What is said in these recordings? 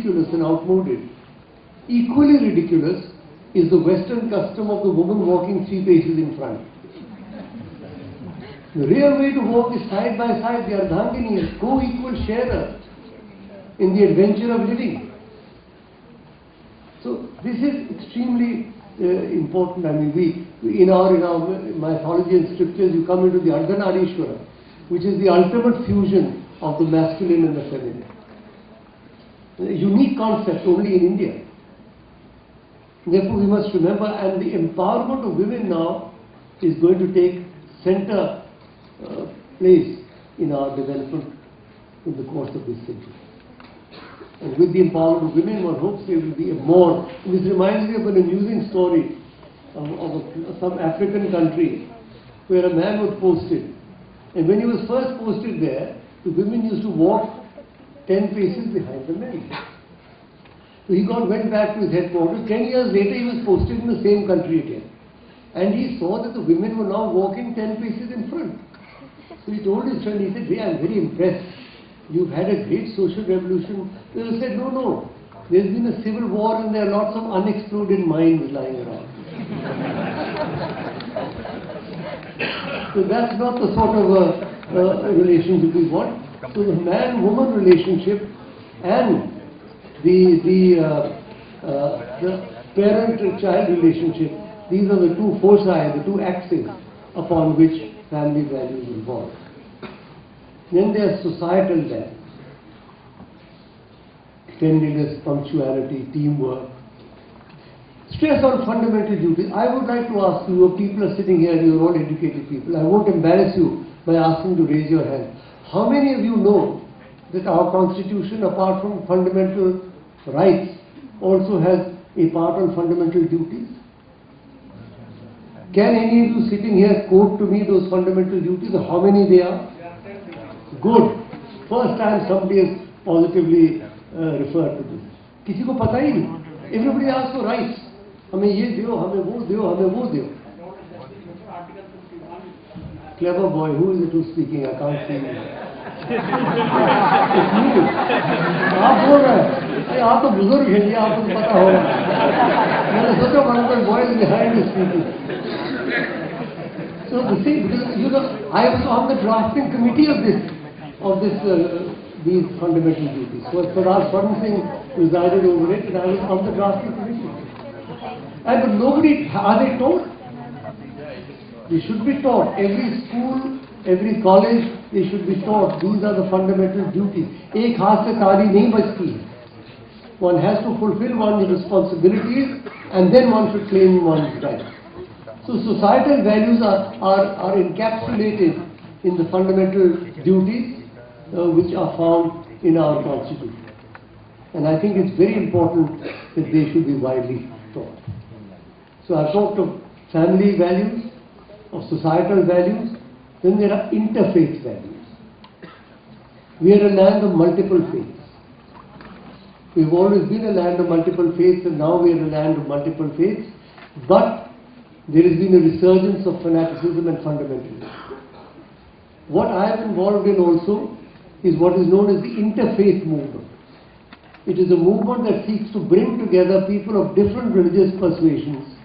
ridiculous and outmoded. Equally ridiculous is the Western custom of the woman walking 3 paces in front. The real way to walk is side by side, the Ardhanginis, co-equal sharer in the adventure of living. So this is extremely important. I mean, in our mythology and scriptures, you come into the Ardhanarishwara, which is the ultimate fusion of the masculine and the feminine. A unique concept only in India. Therefore, we must remember, and the empowerment of women now is going to take center place in our development in the course of this century. And with the empowerment of women, one hopes there will be a more. This reminds me of an amusing story of some African country where a man was posted. And when he was first posted there, the women used to walk 10 paces behind the men. So he went back to his headquarters. 10 years later, he was posted in the same country again. And he saw that the women were now walking 10 paces in front. So he told his friend, he said, "Hey, I'm very impressed. You've had a great social revolution." He said, No. There's been a civil war and there are lots of unexploded mines lying around. So that's not the sort of relationship we want. So the man-woman relationship and the parent-child relationship, these are the two foci, the two axes upon which family values evolve. Then there are societal values. Cleanliness, punctuality, teamwork. Stress on fundamental duties. I would like to ask you, people are sitting here, you're all educated people. I won't embarrass you by asking to raise your hand. How many of you know that our constitution, apart from fundamental rights, also has a part on fundamental duties? Can any of you sitting here quote to me those fundamental duties, or how many they are? Good. First time somebody has positively referred to this. किसी को पता ही नहीं. Everybody asks for rights. हमें ये दियो, हमें वो दियो, हमें वो दियो. Clever boy, who is it who's speaking? I can't see him. It's me. आप बोल रहे हैं. आप तो बुजुर्ग हैं, ये आपको पता होगा. मैंने सोचा one of the boys behind is speaking. So the thing, because I was on the drafting committee of these fundamental duties. So Sardar Swaran Singh presided over it, and I was on the drafting committee. But nobody, are they taught? They should be taught. Every school, every college, they should be taught. These are the fundamental duties. एक हाथ से ताली नहीं बजती है. One has to fulfill one's responsibilities, and then one should claim one's rights. So societal values are encapsulated in the fundamental duties which are found in our constitution. And I think it's very important that they should be widely taught. So I've talked of family values, of societal values, then there are interfaith values. We are a land of multiple faiths. We've always been a land of multiple faiths, and now we are a land of multiple faiths, but there has been a resurgence of fanaticism and fundamentalism. What I am involved in also is what is known as the interfaith movement. It is a movement that seeks to bring together people of different religious persuasions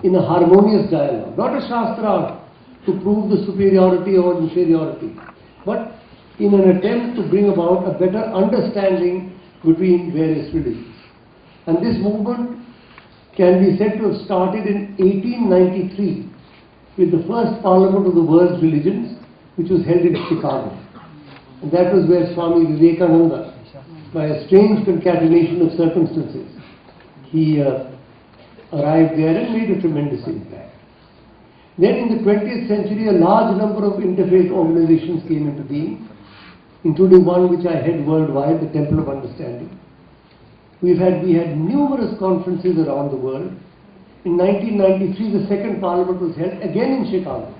in a harmonious dialogue, not a shastra to prove the superiority or inferiority, but in an attempt to bring about a better understanding between various religions. And this movement can be said to have started in 1893 with the first Parliament of the World's Religions, which was held in Chicago. And that was where Swami Vivekananda, by a strange concatenation of circumstances, he arrived there and made a tremendous impact. Then in the 20th century, a large number of interfaith organizations came into being, including one which I head worldwide, the Temple of Understanding. We had numerous conferences around the world. In 1993, the second Parliament was held again in Chicago.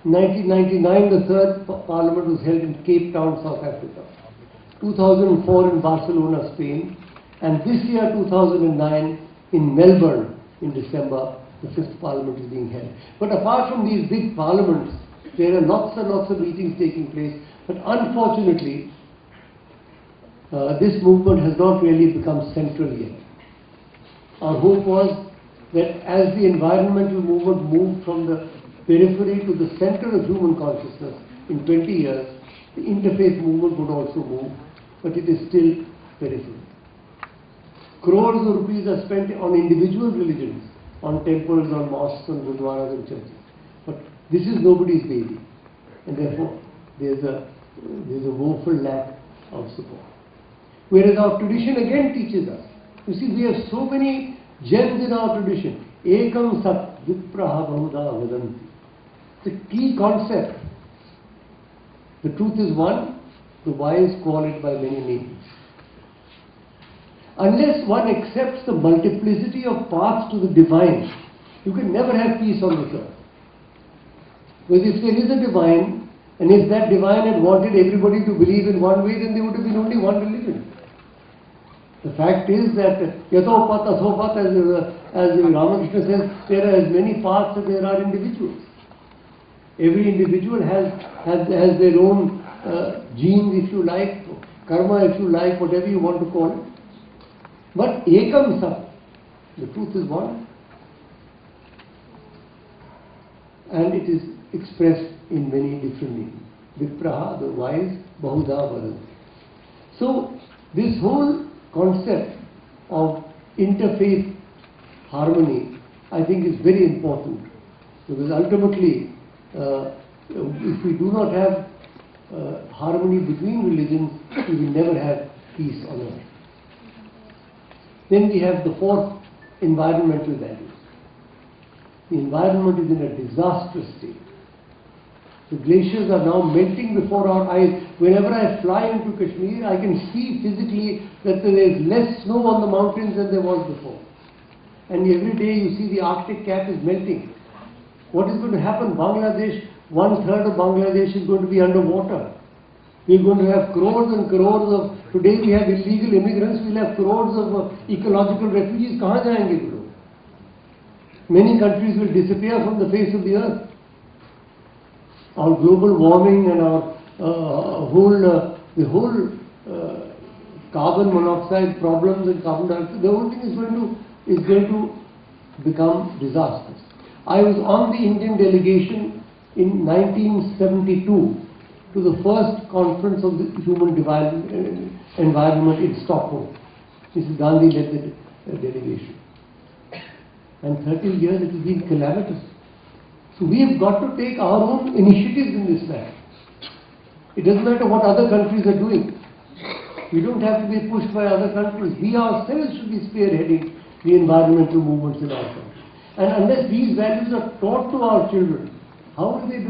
In 1999, the third Parliament was held in Cape Town, South Africa. 2004 in Barcelona, Spain. And this year, 2009, in Melbourne, in December, the fifth Parliament is being held. But apart from these big parliaments, there are lots and lots of meetings taking place. But unfortunately, this movement has not really become central yet. Our hope was that as the environmental movement moved from the periphery to the center of human consciousness in 20 years, the interfaith movement would also move, but it is still peripheral. Crores of rupees are spent on individual religions, on temples, on mosques, on gurdwaras and churches. But this is nobody's baby, and therefore there's a woeful lack of support. Whereas our tradition again teaches us. You see, we have so many gems in our tradition. Ekam sat vipraha bahuda vadanti. The key concept. The truth is one, the wise call it by many names. Unless one accepts the multiplicity of paths to the divine, you can never have peace on this earth. Because if there is a divine, and if that divine had wanted everybody to believe in one way, then there would have been only one religion. The fact is that Yathopat, Athopat, as Ramakrishna says, there are as many paths as there are individuals. Every individual has their own genes, if you like, karma, if you like, whatever you want to call it. But Ekam Sat, the truth is one, and it is expressed in many different names. Vipraha, the wise, Bahuda Vadanti. So, this whole concept of interfaith harmony, I think, is very important, because ultimately, if we do not have harmony between religions, we will never have peace on earth. Then we have the fourth, environmental values. The environment is in a disastrous state. The glaciers are now melting before our eyes. Whenever I fly into Kashmir, I can see physically that there is less snow on the mountains than there was before. And every day you see the Arctic cap is melting. What is going to happen? Bangladesh, 1/3 of Bangladesh is going to be underwater. We're going to have crores and crores of, today we have illegal immigrants, we'll have crores of ecological refugees. Kahan jayenge wo log? Many countries will disappear from the face of the earth. Our global warming and our the whole carbon monoxide problems and carbon dioxide, the whole thing is going to become disastrous. I was on the Indian delegation in 1972 to the first conference of the human environment in Stockholm. Mrs. Gandhi led the delegation. And 30 years it has been calamitous. So we have got to take our own initiatives in this matter. It doesn't matter what other countries are doing. We don't have to be pushed by other countries. We ourselves should be spearheading the environmental movements in our country. And unless these values are taught to our children, how will they